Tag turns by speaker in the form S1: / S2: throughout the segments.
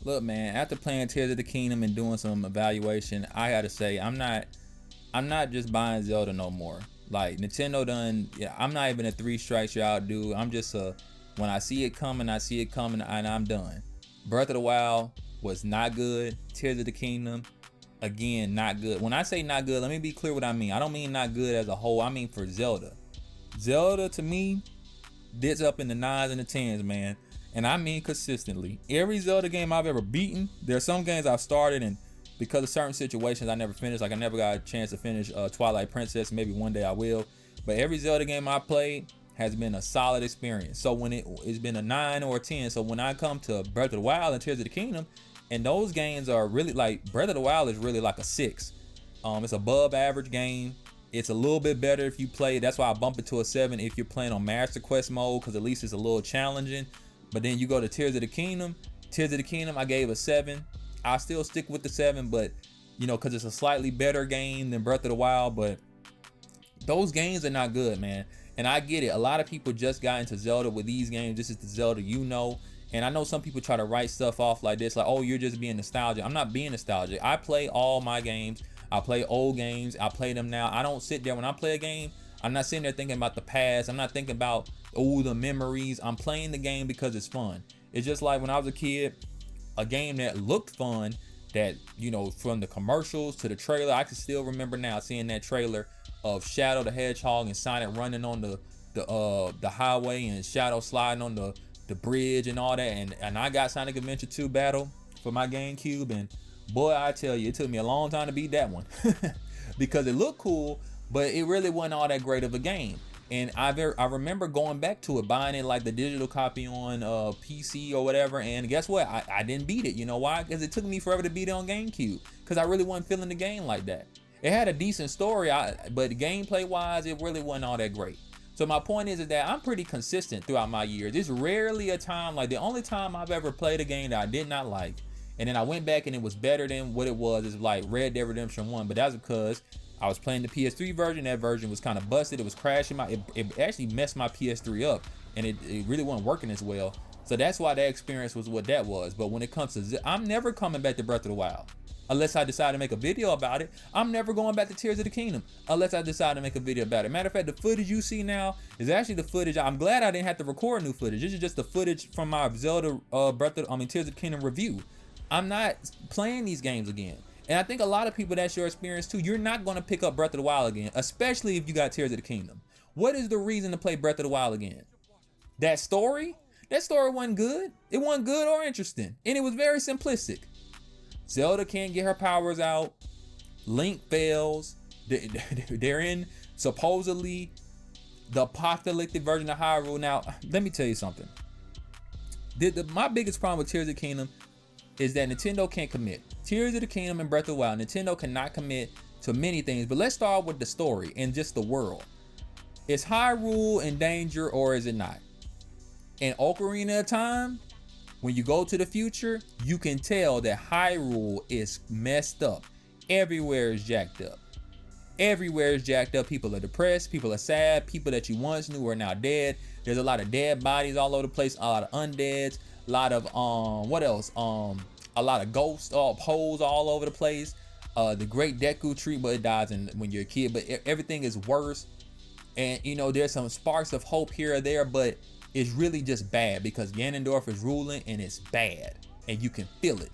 S1: Look, man, after playing Tears of the Kingdom and doing some evaluation, I gotta say I'm not just buying Zelda no more. Like Nintendo done, yeah, I'm not even a three strikes you're out dude. I'm just a when I see it coming, I see it coming, and I'm done. Breath of the Wild was not good. Tears of the Kingdom, again, not good. When I say not good, let me be clear what I mean. I don't mean not good as a whole. I mean for Zelda. Zelda to me, this up in the nines and the tens, man. And I mean consistently. Every Zelda game I've ever beaten, there's some games I've started and because of certain situations I never finished. Like I never got a chance to finish Twilight Princess. Maybe one day I will. But every Zelda game I played has been a solid experience. So when it's been a 9 or a 10. So when I come to Breath of the Wild and Tears of the Kingdom, and those games are really like Breath of the Wild is really like a 6. It's above average game. It's a little bit better if you play. That's why I bump it to a 7 if you're playing on Master Quest mode, because at least it's a little challenging. But then you go to Tears of the Kingdom. Tears of the Kingdom, I gave a 7. I'll still stick with the 7, but you know, because it's a slightly better game than Breath of the Wild. But those games are not good, man. And I get it. A lot of people just got into Zelda with these games. This is the Zelda you know. And I know some people try to write stuff off like this, like, oh, you're just being nostalgic. I'm not being nostalgic. I play all my games. I play old games. I play them now. I don't sit there when I play a game. I'm not sitting there thinking about the past. I'm not thinking about, oh, the memories. I'm playing the game because it's fun. It's just like when I was a kid, a game that looked fun, that, you know, from the commercials to the trailer, I can still remember now seeing that trailer of Shadow the Hedgehog and Sonic running on the highway and Shadow sliding on the bridge and all that. And I got Sonic Adventure 2 Battle for my GameCube, and boy, I tell you, it took me a long time to beat that one because it looked cool, but it really wasn't all that great of a game. And I remember going back to it, buying it like the digital copy on PC or whatever, and guess what? I didn't beat it. You know why? Because it took me forever to beat it on GameCube, because I really wasn't feeling the game like that. It had a decent story, but gameplay wise, it really wasn't all that great. So my point is that I'm pretty consistent throughout my years. There's rarely a time, like the only time I've ever played a game that I did not like, and then I went back and it was better than what it was, is like Red Dead Redemption 1, but that's because I was playing the PS3 version. That version was kind of busted. It was crashing it actually messed my PS3 up, and it really wasn't working as well. So that's why that experience was what that was. But when it comes to I'm never coming back to Breath of the Wild unless I decide to make a video about it. I'm never going back to Tears of the Kingdom unless I decide to make a video about it. Matter of fact, the footage you see now is actually the footage. I'm glad I didn't have to record new footage. This is just the footage from my Zelda Tears of the Kingdom review. I'm not playing these games again. And I think a lot of people, that's your experience too. You're not going to pick up Breath of the Wild again, especially if you got Tears of the Kingdom. What is the reason to play Breath of the Wild again? That story? That story wasn't good. It wasn't good or interesting. And it was very simplistic. Zelda can't get her powers out. Link fails. They're in supposedly the apocalyptic version of Hyrule. Now, let me tell you something. My biggest problem with Tears of the Kingdom is that Nintendo can't commit. Tears of the Kingdom and Breath of the Wild, Nintendo cannot commit to many things, but let's start with the story and just the world. Is Hyrule in danger or is it not? In Ocarina of Time, when you go to the future, you can tell that Hyrule is messed up. Everywhere is jacked up. Everywhere is jacked up. People are depressed, people are sad, people that you once knew are now dead. There's a lot of dead bodies all over the place, a lot of undeads, a lot of what else? A lot of ghosts, poles all over the place. The Great Deku Tree, but it dies when you're a kid, but everything is worse. And you know, there's some sparks of hope here or there, but it's really just bad because Ganondorf is ruling and it's bad, and you can feel it.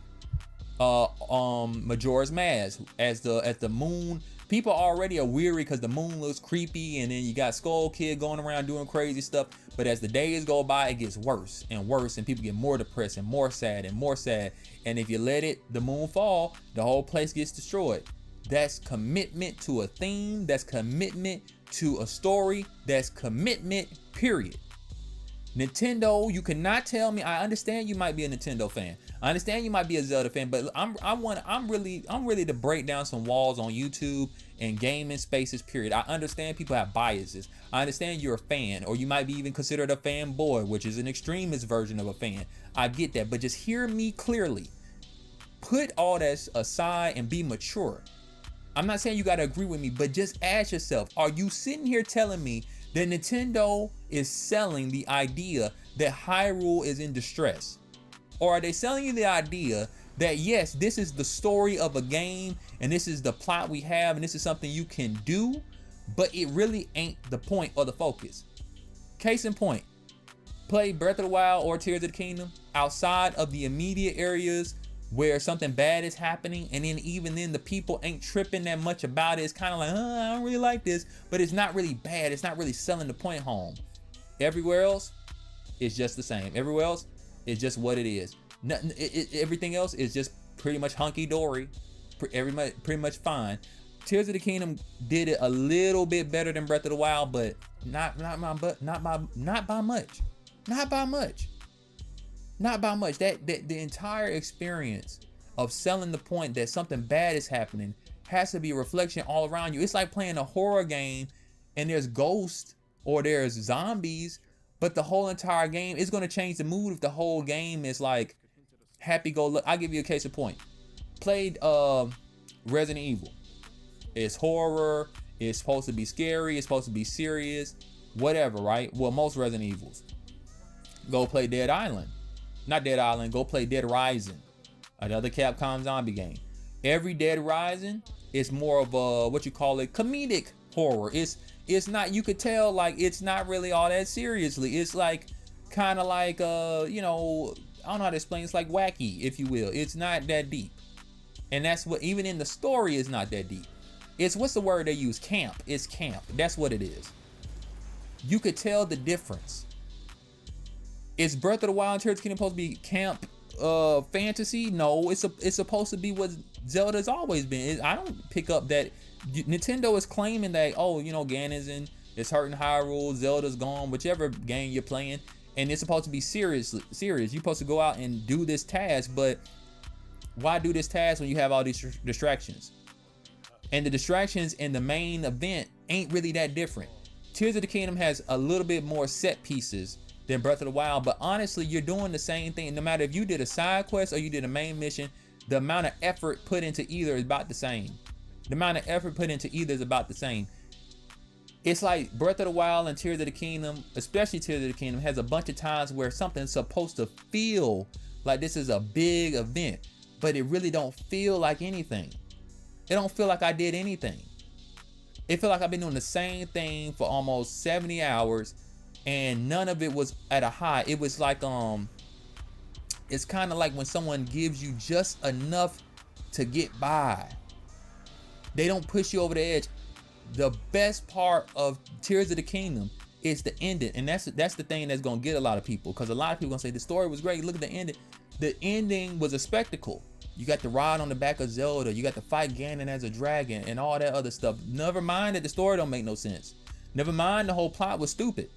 S1: Majora's Mask, as the moon, people already are weary because the moon looks creepy, and then you got Skull Kid going around doing crazy stuff. But as the days go by, it gets worse and worse, and people get more depressed and more sad and more sad. And if you let the moon fall, the whole place gets destroyed. That's commitment to a theme. That's commitment to a story. That's commitment, period. Nintendo, you cannot tell me. I understand you might be a Nintendo fan. I understand you might be a Zelda fan, but I'm really to break down some walls on YouTube and gaming spaces, period. I understand people have biases. I understand you're a fan, or you might be even considered a fanboy, which is an extremist version of a fan. I get that, but just hear me clearly. Put all that aside and be mature. I'm not saying you got to agree with me, but just ask yourself, are you sitting here telling me that Nintendo is selling the idea that Hyrule is in distress? Or are they selling you the idea that yes, this is the story of a game and this is the plot we have and this is something you can do, but it really ain't the point or the focus? Case in point, play Breath of the Wild or Tears of the Kingdom outside of the immediate areas where something bad is happening, and then even then the people ain't tripping that much about it. It's kind of like, I don't really like this, but it's not really bad. It's not really selling the point home. Everywhere else, it's just the same. Everywhere else, it's just what it is. Nothing. Everything else is just pretty much hunky dory, pretty much fine. Tears of the Kingdom did it a little bit better than Breath of the Wild, but not by much. Not by much. That the entire experience of selling the point that something bad is happening has to be a reflection all around you. It's like playing a horror game and there's ghosts or there's zombies, but the whole entire game is going to change the mood if the whole game is like happy-go-lucky. I'll give you a case in point. Played Resident Evil. It's horror. It's supposed to be scary. It's supposed to be serious. Whatever, right? Well, most Resident Evils. Go play Dead Island. Not Dead Island. Go play Dead Rising. Another Capcom zombie game. Every Dead Rising is more of a, what you call it, comedic horror. It's not, you could tell like it's not really all that seriously. It's like kind of like you know, I don't know how to explain. It's like wacky, if you will. It's not that deep. And that's what, even in the story, is not that deep. It's, what's the word they use? Camp. It's camp. That's what it is. You could tell the difference. Is Breath of the Wild and Tears of the Kingdom supposed to be camp fantasy? No, it's supposed to be what Zelda's always been. I don't pick up that Nintendo is claiming that, oh, you know, Ganon's in, it's hurting Hyrule, Zelda's gone, whichever game you're playing, and it's supposed to be serious. You're supposed to go out and do this task, but why do this task when you have all these distractions? And the distractions in the main event ain't really that different. Tears of the Kingdom has a little bit more set pieces than Breath of the Wild, but honestly, you're doing the same thing. No matter if you did a side quest or you did a main mission, the amount of effort put into either is about the same. The amount of effort put into either is about the same. It's like Breath of the Wild and Tears of the Kingdom, especially Tears of the Kingdom, has a bunch of times where something's supposed to feel like this is a big event, but it really don't feel like anything. It don't feel like I did anything. It feel like I've been doing the same thing for almost 70 hours and none of it was at a high. It was like, it's kind of like when someone gives you just enough to get by. They don't push you over the edge. The best part of Tears of the Kingdom is the ending, and that's the thing that's gonna get a lot of people, because a lot of people gonna say the story was great. Look at the ending. The ending was a spectacle. You got to ride on the back of Zelda. You got to fight Ganon as a dragon and all that other stuff. Never mind that the story don't make no sense. Never mind the whole plot was stupid.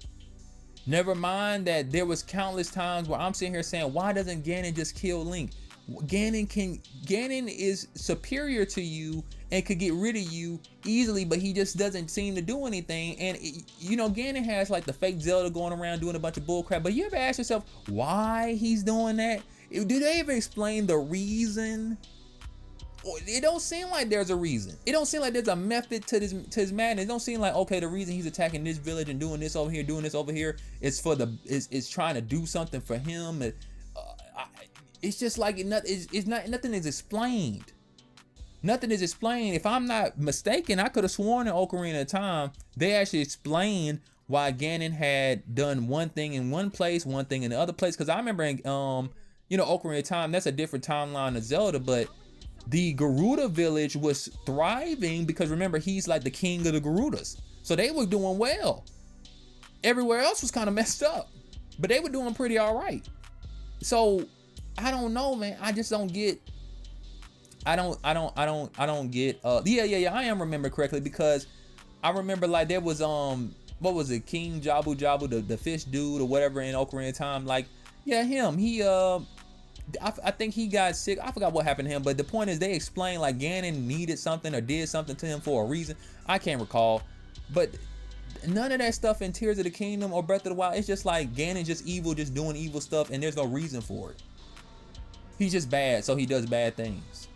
S1: Never mind that there was countless times where I'm sitting here saying, why doesn't Ganon just kill Link? Ganon is superior to you and could get rid of you easily, but he just doesn't seem to do anything. And you know, Ganon has like the fake Zelda going around doing a bunch of bullcrap, but you ever ask yourself why he's doing that? Do they ever explain the reason? It don't seem like there's a reason. It don't seem like there's a method to his madness. It don't seem like, okay, the reason he's attacking this village and doing this over here, doing this over here, is for it's trying to do something for him. It's just like nothing is explained. Nothing is explained. If I'm not mistaken, I could have sworn in Ocarina of Time they actually explained why Ganon had done one thing in one place, one thing in the other place. Because I remember in Ocarina of Time, that's a different timeline of Zelda, but the Garuda village was thriving because remember, he's like the king of the Garudas. So they were doing well. Everywhere else was kind of messed up, but they were doing pretty all right. So I don't know, man. I just don't get. I don't get. Yeah. I am remember correctly, because I remember like there was what was it, King Jabu, the fish dude or whatever in Ocarina of Time. Like, yeah, him. He I think he got sick. I forgot what happened to him, but the point is they explained like Ganon needed something or did something to him for a reason. I can't recall, but none of that stuff in Tears of the Kingdom or Breath of the Wild. It's just like Ganon just evil, just doing evil stuff, and there's no reason for it. He's just bad, so he does bad things.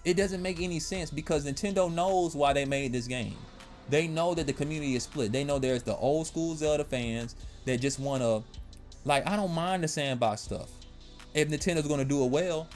S1: It doesn't make any sense because Nintendo knows why they made this game. They know that the community is split. They know there's the old school Zelda fans that just want to, like, I don't mind the sandbox stuff. if Nintendo's gonna do it well.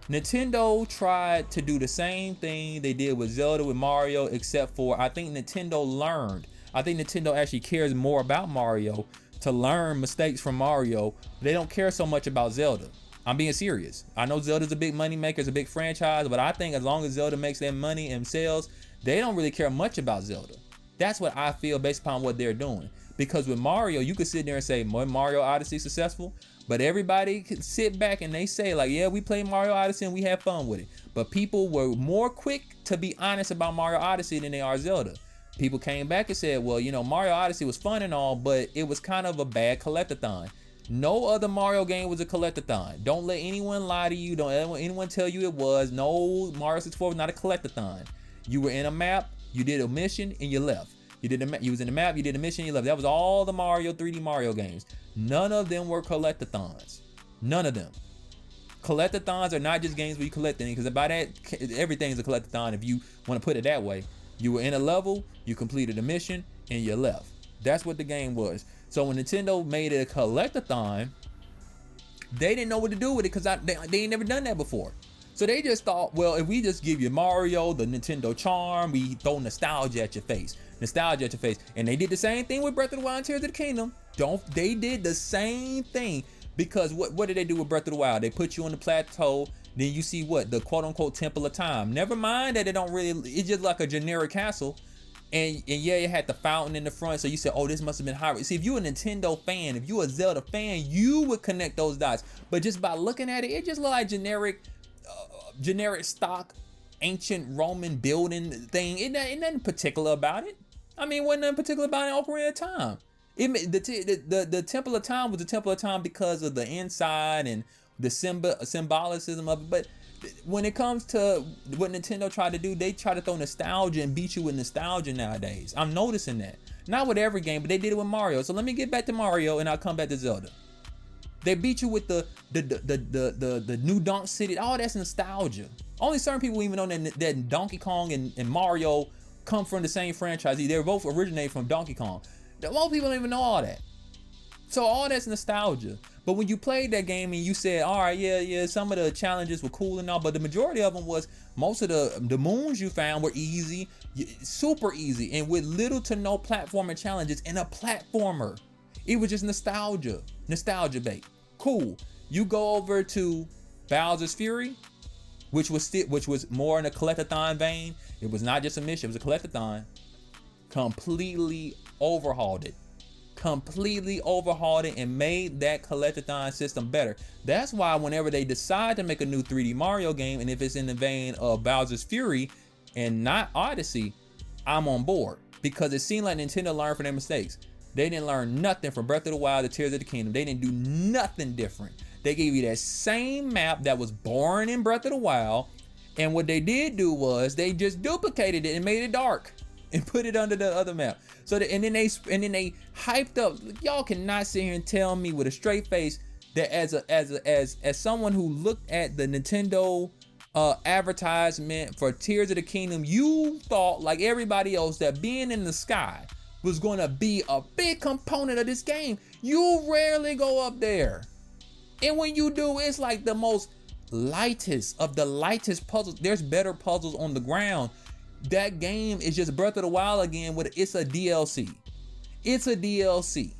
S1: Nintendo tried to do the same thing they did with Zelda, with Mario, except for I think Nintendo learned. I think Nintendo actually cares more about Mario to learn mistakes from Mario. They don't care so much about Zelda. I'm being serious. I know Zelda's a big money maker, it's a big franchise, but I think as long as Zelda makes their money and sells, they don't really care much about Zelda. That's what I feel based upon what they're doing. Because with Mario, you could sit there and say, Mario Odyssey successful? But everybody could sit back and they say like, yeah, we played Mario Odyssey and we had fun with it. But people were more quick to be honest about Mario Odyssey than they are Zelda. People came back and said, well, you know, Mario Odyssey was fun and all, but it was kind of a bad collectathon. No other Mario game was a collectathon. Don't let anyone lie to you. Don't let anyone tell you it was. No, Mario 64 was not a collectathon. You were in a map, you did a mission, and you left. You was in the map, you did a mission, you left. That was all the Mario 3D Mario games. None of them were collectathons. None of them. Collectathons are not just games where you collect things, because by that, everything's a collectathon if you want to put it that way. You were in a level, you completed a mission, and you left. That's what the game was. So when Nintendo made it a collectathon, they didn't know what to do with it because they ain't never done that before. So they just thought, well, if we just give you Mario, the Nintendo charm, we throw nostalgia at your face. Nostalgia at your face. And they did the same thing with Breath of the Wild and Tears of the Kingdom. They did the same thing. Because what did they do with Breath of the Wild? They put you on the plateau, then you see what? The quote-unquote Temple of Time. Never mind that it's just like a generic castle. And yeah, it had the fountain in the front, so you said, oh, this must have been high. See, if you're a Nintendo fan, if you're a Zelda fan, you would connect those dots. But just by looking at it, it just looked like generic stock ancient Roman building thing. Ain't nothing particular about it. I mean, wasn't nothing particular about it Ocarina of Time. The Temple of Time was the Temple of Time because of the inside and the symbolicism of it. But when it comes to what Nintendo tried to do, they try to throw nostalgia and beat you with nostalgia nowadays. I'm noticing that. Not with every game, but they did it with Mario. So let me get back to Mario and I'll come back to Zelda. They beat you with the new Donk City. Oh, that's nostalgia. Only certain people even know that Donkey Kong and Mario come from the same franchise. They both originate from Donkey Kong. Most people don't even know all that. So all that's nostalgia. But when you played that game and you said, all right, yeah, some of the challenges were cool and all, but the majority of them was, most of the moons you found were easy, super easy, and with little to no platforming challenges in a platformer. It was just nostalgia bait. Cool. You go over to Bowser's Fury, which was more in a collectathon vein. It was not just a mission, it was a collectathon. Completely overhauled it and made that collectathon system better. That's why whenever they decide to make a new 3D Mario game, and if it's in the vein of Bowser's Fury and not Odyssey, I'm on board, because it seemed like Nintendo learned from their mistakes. They didn't learn nothing from Breath of the Wild to Tears of the Kingdom. They didn't do nothing different. They gave you that same map that was boring in Breath of the Wild, and what they did do was they just duplicated it and made it dark and put it under the other map. So and then they hyped up. Y'all cannot sit here and tell me with a straight face that as someone who looked at the Nintendo advertisement for Tears of the Kingdom, you thought like everybody else that being in the sky was going to be a big component of this game. You rarely go up there, and when you do, it's like the most lightest of the lightest puzzles. There's better puzzles on the ground. That game is just Breath of the Wild again. It's a DLC. It's a DLC.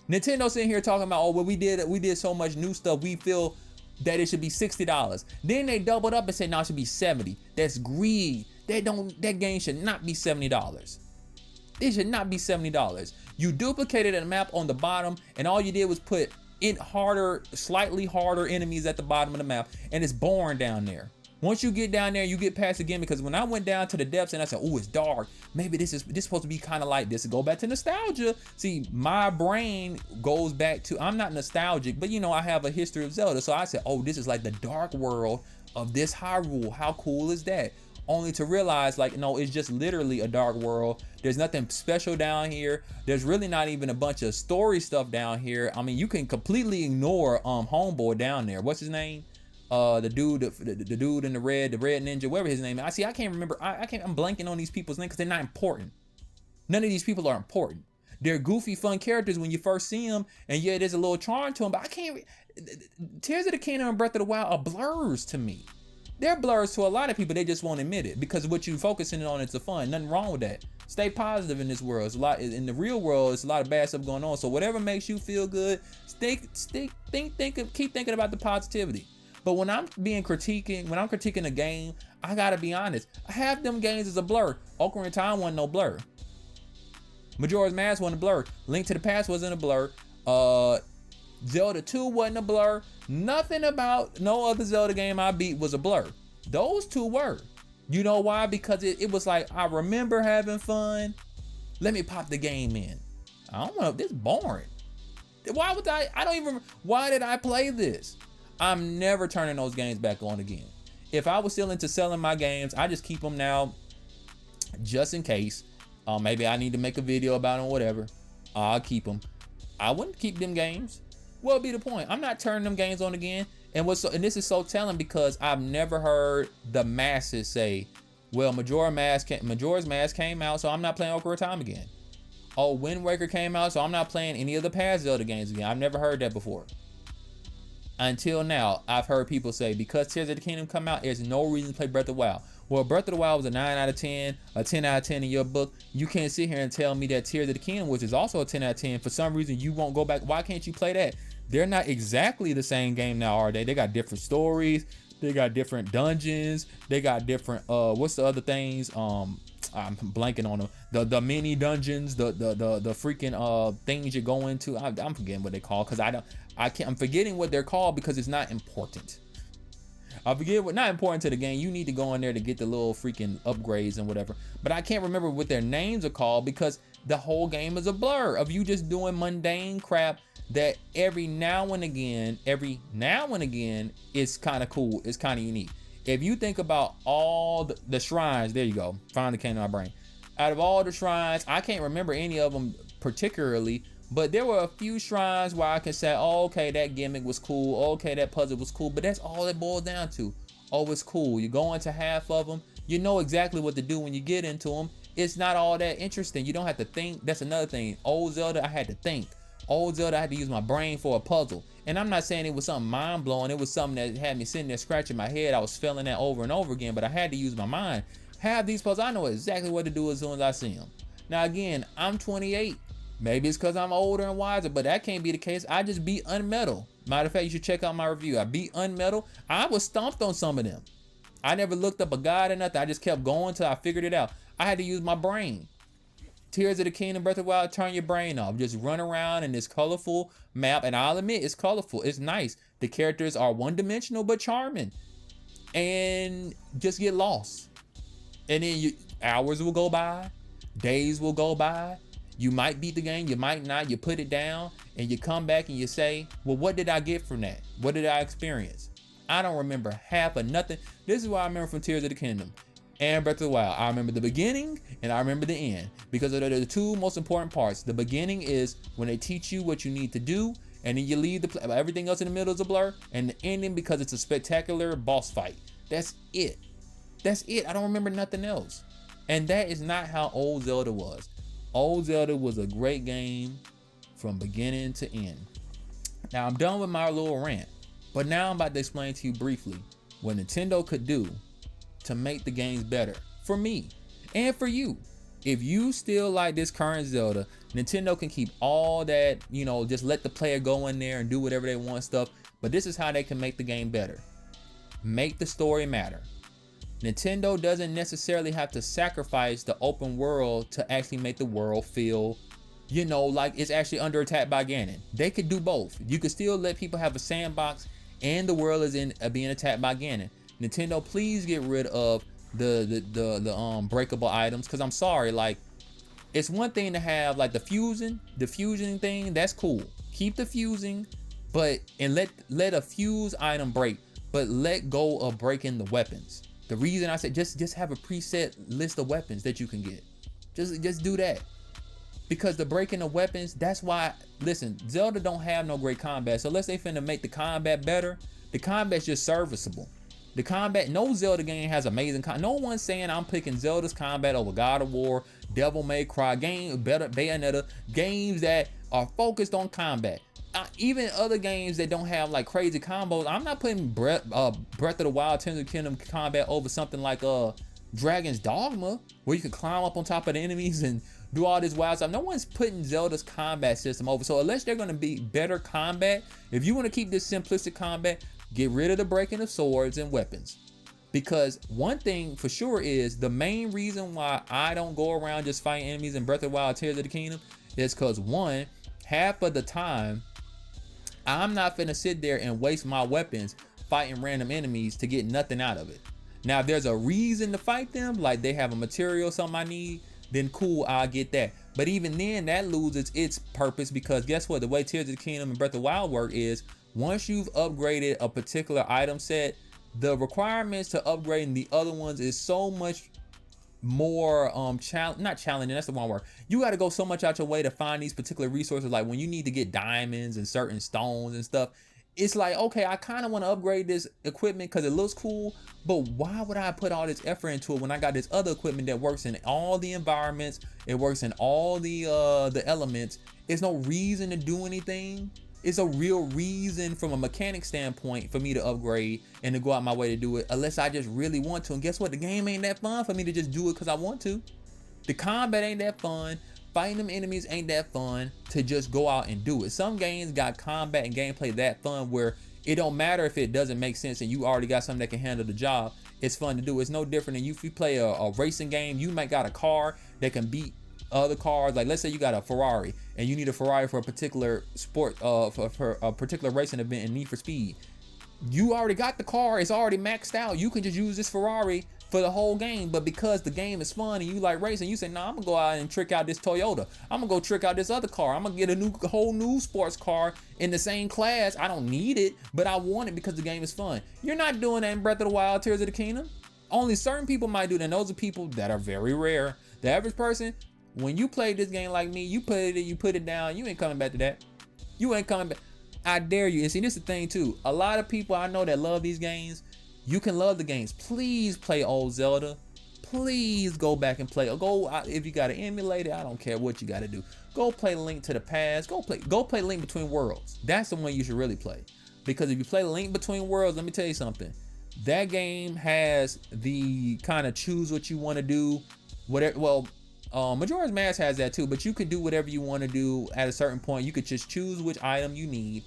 S1: Nintendo sitting here talking about, oh, well, we did so much new stuff, we feel that it should be $60. Then they doubled up and said, no, it should be $70. That's greed. That game should not be $70. It should not be $70. You duplicated a map on the bottom, and all you did was put in slightly harder enemies at the bottom of the map, and it's boring down there. Once you get down there, you get past the game, because when I went down to the depths and I said, oh, it's dark, maybe this is supposed to be kind of like this. Go back to nostalgia. See, my brain goes back to, I'm not nostalgic, but I have a history of Zelda. So I said, oh, this is like the dark world of this Hyrule. How cool is that? Only to realize, like, no, it's just literally a dark world. There's nothing special down here. There's really not even a bunch of story stuff down here. I mean, you can completely ignore Homeboy down there. What's his name? The dude in the red ninja, whatever his name is. I can't remember. I'm blanking on these people's names because they're not important. None of these people are important. They're goofy, fun characters when you first see them, and yeah, there's a little charm to them, but Tears of the Kingdom and Breath of the Wild are blurs to me. They're blurs to a lot of people. They just won't admit it because what you focusing on is the fun. Nothing wrong with that. Stay positive in this world. It's a lot in the real world. It's a lot of bad stuff going on. So whatever makes you feel good, keep thinking about the positivity. But when I'm critiquing a game, I gotta be honest. Half them games is a blur. Ocarina of Time wasn't no blur. Majora's Mask wasn't a blur. Link to the Past wasn't a blur. Zelda 2 wasn't a blur. Nothing about no other Zelda game I beat was a blur. Those two were. You know why? Because it was like, I remember having fun. Let me pop the game in. I don't know. This is boring. Why did I play this? I'm never turning those games back on again. If I was still into selling my games, I just keep them now just in case. Maybe I need to make a video about them or whatever. I'll keep them. I wouldn't keep them games. What would be the point? I'm not turning them games on again. And this is so telling because I've never heard the masses say, well, Majora's Mask came out, so I'm not playing Ocarina of Time again. Oh, Wind Waker came out, so I'm not playing any of the past Zelda games again. I've never heard that before. Until now, I've heard people say, because Tears of the Kingdom come out, there's no reason to play Breath of the Wild. Well, Breath of the Wild was a 9 out of 10, a 10 out of 10 in your book. You can't sit here and tell me that Tears of the Kingdom, which is also a 10 out of 10, for some reason you won't go back. Why can't you play that? They're not exactly the same game now, are they? They got different stories. They got different dungeons. They got different, what's the other things? I'm blanking on them. The mini dungeons, the freaking things you go into. I'm forgetting what they call because I'm forgetting what they're called because it's not important. I forget what not important to the game. You need to go in there to get the little freaking upgrades and whatever. But I can't remember what their names are called because the whole game is a blur of you just doing mundane crap that every now and again is kind of cool. It's kind of unique. If you think about all the shrines, there you go. Finally came to my brain. Out of all the shrines, I can't remember any of them particularly, but there were a few shrines where I can say, oh, okay, that gimmick was cool. Oh, okay, that puzzle was cool. But that's all it boils down to. Oh, it's cool. You go into half of them. You know exactly what to do when you get into them. It's not all that interesting. You don't have to think. That's another thing. Old Zelda, I had to think. Old Zelda, I had to use my brain for a puzzle. And I'm not saying it was something mind-blowing. It was something that had me sitting there scratching my head. I was feeling that over and over again, but I had to use my mind. Have these puzzles, I know exactly what to do as soon as I see them. Now again, I'm 28. Maybe it's because I'm older and wiser, but that can't be the case. I just beat Unmetal. Matter of fact, you should check out my review. I beat Unmetal. I was stomped on some of them. I never looked up a guide or nothing. I just kept going till I figured it out. I had to use my brain. Tears of the Kingdom, Breath of the Wild, turn your brain off. Just run around in this colorful map. And I'll admit, it's colorful. It's nice. The characters are one-dimensional but charming. And just get lost. And then hours will go by. Days will go by. You might beat the game. You might not. You put it down. And you come back and you say, well, what did I get from that? What did I experience? I don't remember half of nothing. This is what I remember from Tears of the Kingdom and Breath of the Wild. I remember the beginning and I remember the end because they're the two most important parts. The beginning is when they teach you what you need to do, and then you leave everything else in the middle is a blur, and the ending because it's a spectacular boss fight. That's it. That's it. I don't remember nothing else. And that is not how old Zelda was. Old Zelda was a great game from beginning to end. Now I'm done with my little rant, but now I'm about to explain to you briefly what Nintendo could do to make the games better for me and for you. If you still like this current Zelda, Nintendo can keep all that, just let the player go in there and do whatever they want stuff. But this is how they can make the game better. Make the story matter. Nintendo doesn't necessarily have to sacrifice the open world to actually make the world feel, like it's actually under attack by Ganon. They could do both. You could still let people have a sandbox and the world is being attacked by Ganon. Nintendo, please get rid of the breakable items, because I'm sorry, like, it's one thing to have like the fusing thing, that's cool. Keep the fusing, and let a fuse item break, but let go of breaking the weapons. The reason I said just have a preset list of weapons that you can get. Just do that. Because the breaking of weapons, that's why, listen, Zelda don't have no great combat. So unless they finna make the combat better, the combat's just serviceable. The combat, no Zelda game has amazing combat. No one's saying I'm picking Zelda's combat over God of War, Devil May Cry, Bayonetta, games that are focused on combat. Even other games that don't have like crazy combos, I'm not putting Breath of the Wild Tears of the Kingdom combat over something like Dragon's Dogma, where you can climb up on top of the enemies and do all this wild stuff. No one's putting Zelda's combat system over. So unless they're going to be better combat, if you want to keep this simplistic combat, get rid of the breaking of swords and weapons. Because one thing for sure is the main reason why I don't go around just fighting enemies in Breath of the Wild Tears of the Kingdom is because, one, half of the time I'm not finna sit there and waste my weapons fighting random enemies to get nothing out of it. Now, if there's a reason to fight them, like they have a material, something I need, then cool, I'll get that. But even then, that loses its purpose, because guess what? The way Tears of the Kingdom and Breath of the Wild work is, once you've upgraded a particular item set, the requirements to upgrading the other ones is so much more not challenging, that's the wrong word. You got to go so much out your way to find these particular resources. Like when you need to get diamonds and certain stones and stuff, it's like, okay, I kind of want to upgrade this equipment because it looks cool, but why would I put all this effort into it when I got this other equipment that works in all the environments, it works in all the elements? There's no reason to do anything. It's a real reason from a mechanic standpoint for me to upgrade and to go out my way to do it, unless I just really want to. And guess what? The game ain't that fun for me to just do it because I want to. The combat ain't that fun. Fighting them enemies ain't that fun to just go out and do it. Some games got combat and gameplay that fun where it don't matter if it doesn't make sense and you already got something that can handle the job. It's fun to do. It's no different than if you play a racing game. You might got a car that can beat other cars. Like let's say you got a Ferrari and you need a Ferrari for a particular sport, for a particular racing event in Need for Speed. You already got the car, it's already maxed out. You can just use this Ferrari for the whole game. But because the game is fun and you like racing, you say, nah, I'm gonna go out and trick out this Toyota. I'm gonna go trick out this other car. I'm gonna get a whole new sports car in the same class. I don't need it, but I want it because the game is fun. You're not doing that in Breath of the Wild Tears of the Kingdom. Only certain people might do that, and those are people that are very rare. The average person, when you play this game like me, you put it down, you ain't coming back to that. You ain't coming back. I dare you. And see, this is the thing too. A lot of people I know that love these games, you can love the games. Please play old Zelda. Please go back and play. Go, if you gotta emulate it, I don't care what you gotta do. Go play Link to the Past. Go play Link Between Worlds. That's the one you should really play. Because if you play Link Between Worlds, let me tell you something. That game has the kind of choose what you want to do. Whatever. Well, Majora's Mask has that too, but you could do whatever you want to do at a certain point. You could just choose which item you need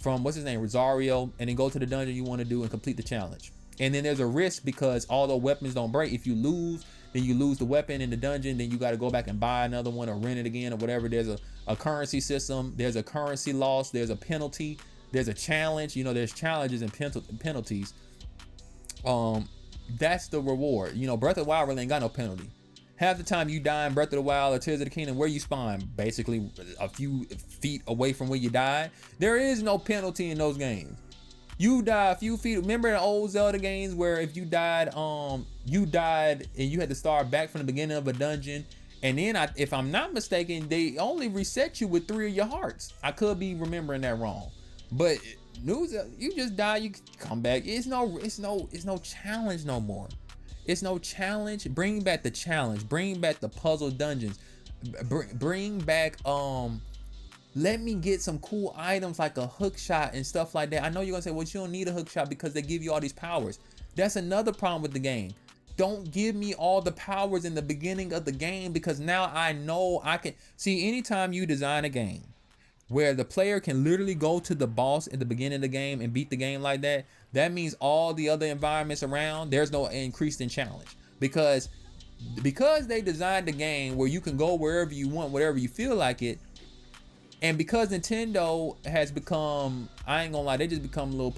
S1: from, what's his name, Rosario, and then go to the dungeon you want to do and complete the challenge. And then there's a risk, because although weapons don't break, if you lose, then you lose the weapon in the dungeon, then you got to go back and buy another one or rent it again or whatever. There's a currency system, there's a currency loss, there's a penalty, there's a challenge, you know, there's challenges and penalties. That's the reward. You know, Breath of the Wild really ain't got no penalty. Half the time you die in Breath of the Wild or Tears of the Kingdom, where you spawn, basically a few feet away from where you died. There is no penalty in those games. You die a few feet. Remember the old Zelda games where if you died and you had to start back from the beginning of a dungeon, and then if I'm not mistaken, they only reset you with 3 of your hearts. I could be remembering that wrong, but you just die, you come back. It's no challenge no more. It's no challenge. Bring back the challenge. Bring back the puzzle dungeons. Bring back let me get some cool items like a hook shot and stuff like that. I know you're gonna say, well, you don't need a hook shot because they give you all these powers. That's another problem with the game. Don't give me all the powers in the beginning of the game, because now I know I can see. Anytime you design a game where the player can literally go to the boss at the beginning of the game and beat the game like that, that means all the other environments around, there's no increase in challenge. Because they designed the game where you can go wherever you want, whatever you feel like it. And because Nintendo has become, I ain't gonna lie, they just become a little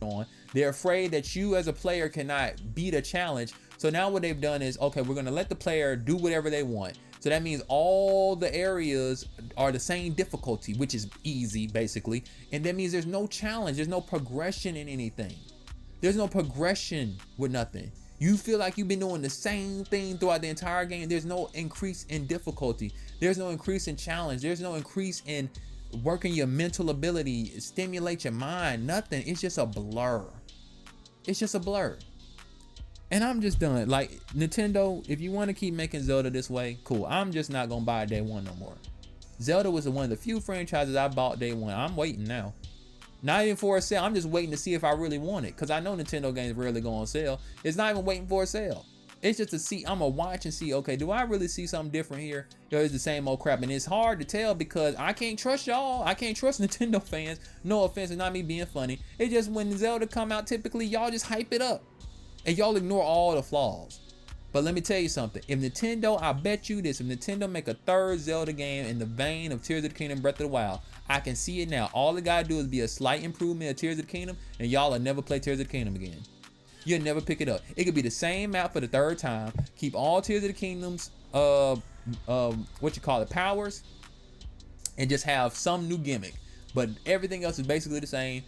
S1: on. They're afraid that you as a player cannot beat a challenge. So now what they've done is, okay, we're gonna let the player do whatever they want. So that means all the areas are the same difficulty, which is easy basically. And that means there's no challenge, there's no progression in anything. There's no progression with nothing. You feel like you've been doing the same thing throughout the entire game. There's no increase in difficulty. There's no increase in challenge. There's no increase in working your mental ability, stimulate your mind, nothing. It's just a blur. It's just a blur. And I'm just done. Like, Nintendo, if you want to keep making Zelda this way, cool. I'm just not gonna buy it day one no more. Zelda was one of the few franchises I bought day one. I'm waiting now. Not even for a sale. I'm just waiting to see if I really want it. Because I know Nintendo games rarely go on sale. It's not even waiting for a sale. It's just to see. I'm going to watch and see, okay, do I really see something different here? Or is the same old crap? And it's hard to tell because I can't trust y'all. I can't trust Nintendo fans. No offense, it's not me being funny. It's just when Zelda come out, typically y'all just hype it up. And y'all ignore all the flaws. But let me tell you something. If Nintendo, I bet you this, if Nintendo make a third Zelda game in the vein of Tears of the Kingdom, Breath of the Wild, I can see it now. All it gotta do is be a slight improvement of Tears of the Kingdom, and y'all will never play Tears of the Kingdom again. You'll never pick it up. It could be the same map for the third time. Keep all Tears of the Kingdom's powers, and just have some new gimmick. But everything else is basically the same.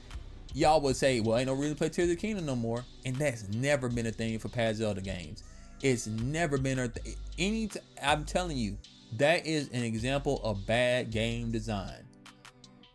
S1: Y'all would say, well, ain't no reason to play Tears of the Kingdom no more. And that's never been a thing for past Zelda games. It's never been a thing. I'm telling you, that is an example of bad game design.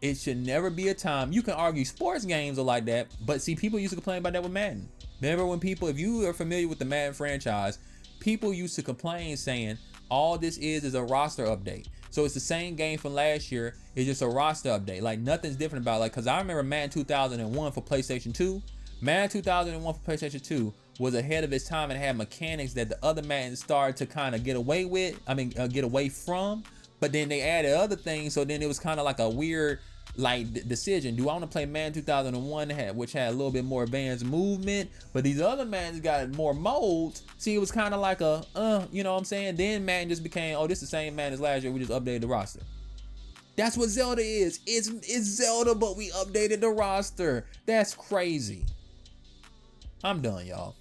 S1: It should never be a time. You can argue sports games are like that, but see, people used to complain about that with Madden. Remember when people, if you are familiar with the Madden franchise, people used to complain saying, all this is a roster update. So it's the same game from last year. It's just a roster update. Like nothing's different about it. Like, cause I remember Madden 2001 for PlayStation 2. Madden 2001 for PlayStation 2 was ahead of its time and had mechanics that the other Madden started to kind of get away with. Get away from. But then they added other things. So then it was kind of like a weird decision. Do I want to play Madden 2001, which had a little bit more advanced movement, but these other Maddens got more modes? See, it was kind of like a, you know what I'm saying? Then Madden just became, oh, this is the same Madden as last year. We just updated the roster. That's what Zelda is. It's Zelda, but we updated the roster. That's crazy. I'm done, y'all.